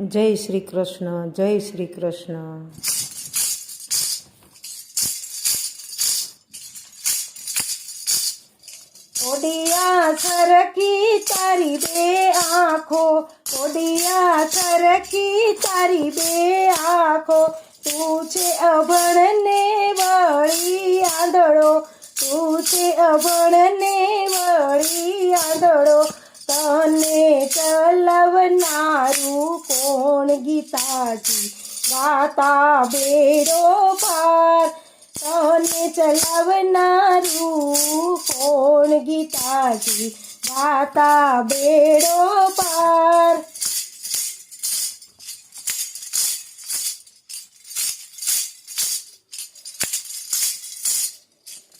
જય શ્રી કૃષ્ણ, જય શ્રી કૃષ્ણ. કોડિયા સરખી તારી બે આંખો, કોડિયા સરખી તારી બે આંખો, તું છે અભણ ને વળી આંધળો, તું છે અભણ ને વળી આંધળો, તને ચલાવનારું કોણ ગીતાજી ગાતા બેડો પાર, તને ચલાવનારું કોણ ગીતાજી ગાતા બેડો પાર.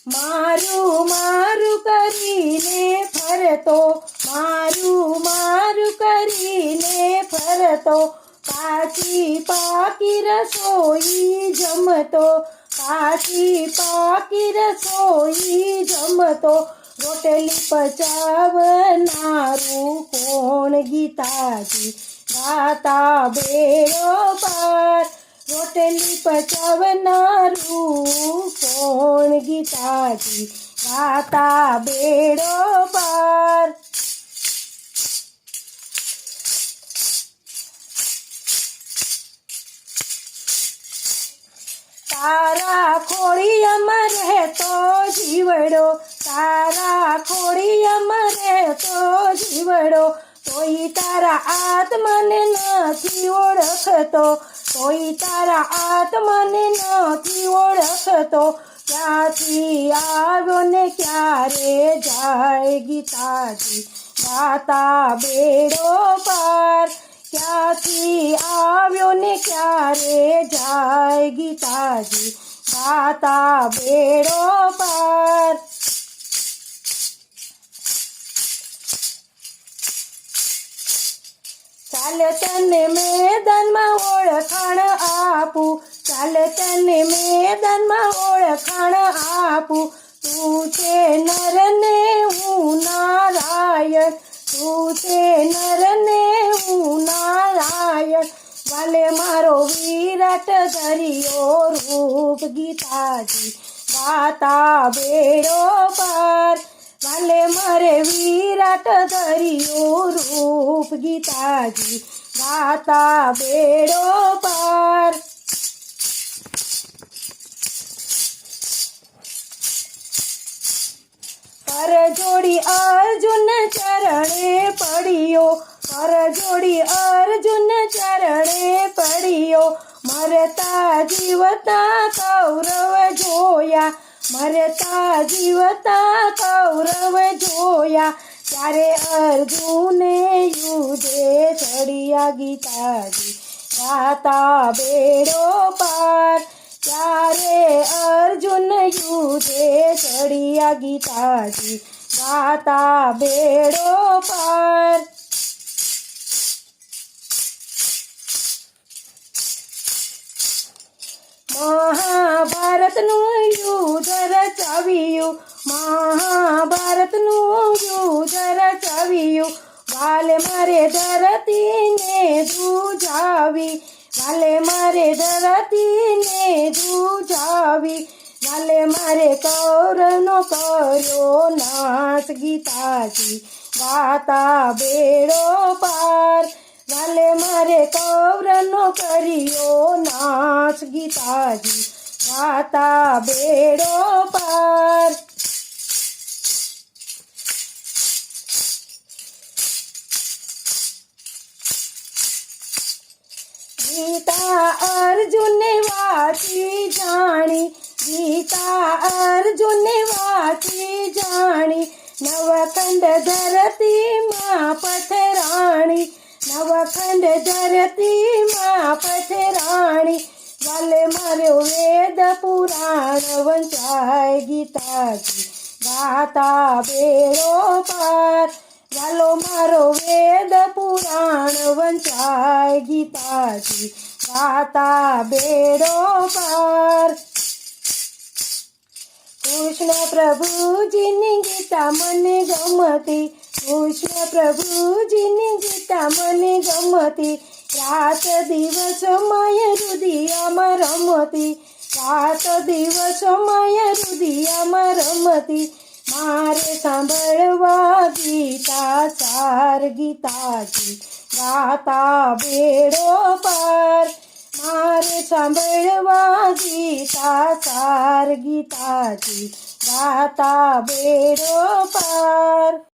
મારું મારું કરીને ફરતો, મારું મારું કરીને ફરતો, કાચી પાકી રસોઈ જમતો, કાચી પાકી રસોઈ જમતો, રોટલી પચાવનારું કોણ ગીતાજી ગાતા બેડો પાર, રોટલી પચાવનારું કોણ ગીતાજી ગાતા બેડો પાર. તારા ખોડિયામાં રહેતો જીવડો, તારા ખોડિયામાં રહેતો જીવડો, તોય તારા આત્માને નથી ઓળખતો, તોય તારા આત્માને નથી ઓળખતો, ક્યાંથી આવ્યો ને ક્યારે જાય ગીતાજી ગાતા બેડો પાર, ક્યાંથી આવ્યો ને ક્યારે જાય ગીતાજી ગાતા બેડો પાર. ચાલ તને મેદાનમાં ઓળખાણ આપું, ચાલ તને મેદાનમાં ઓળખાણ આપું, તું છે નર ને હું નારાયણ, તું છે નર ને હું નારાયણ, વાલે મારો વિરાટ ધર્યો રૂપ ગીતાજી ગાતા બેડો પાર, વાલે મારે વિરાટ ધર્યો રૂપ ગીતાજી ગાતા બેડો પાર. કર જોડી અર્જુન ચરણે પડ્યો, કર જોડી અર્જુન ચરણે પડ્યો, મરતા જીવતા કૌરવ જોયા, મરતા જીવતા કૌરવ જોયા, ત્યારે અર્જુને યુધે ચડ્યા ગીતાજી ગાતા બેડો પાર, ત્યારે અર્જુન યુધે ચડ્યા ગીતાજી ગાતા બેડો પાર. મહાભારતનું યુદ્ધ રચાવ્યું, મહાભારતનું યુદ્ધ રચાવ્યું, વાલે મારે ધરતીને ધ્રુજાવી, વાલે મારે ધરતીને ધ્રુજાવી, વાલે મારે કૌરવનો કર્યો નાશ ગીતાજી ગાતા બેડો પાર, વાલે મારે કૌરવનો કર્યો નાશ ગીતાજી ગાતા બેડો પાર. ગીતા અર્જુને વાંચી જાણી, ગીતા અર્જુને વાંચી જાણી, નવખંડ ધરતીમાં પથરાણી, નવખંડ ધરતીમાં પથરાણી, વાલે માર્યો વેદ પુરાણ વંચાય ગીતાજી ગાતા બેડો પાર, વાલો મારો વેદ પુરાણ વંચાય ગીતાજી ગાતા બેડો પાર. કૃષ્ણ પ્રભુજીની ગીતા મને ગમતી, કૃષ્ણ પ્રભુજીની ગીતા મને ગમતી, રાત દિવસ મય રુદિયામાં રમતી રાત દિવસ મય રુદિયામાં રમતી મારે સાંભળવા ગીતા ચાર ગીતાજી ગાતા બેડો પાર મારે સાંભળવા ગીતા ચાર ગીતાજી ગાતા બેડો પાર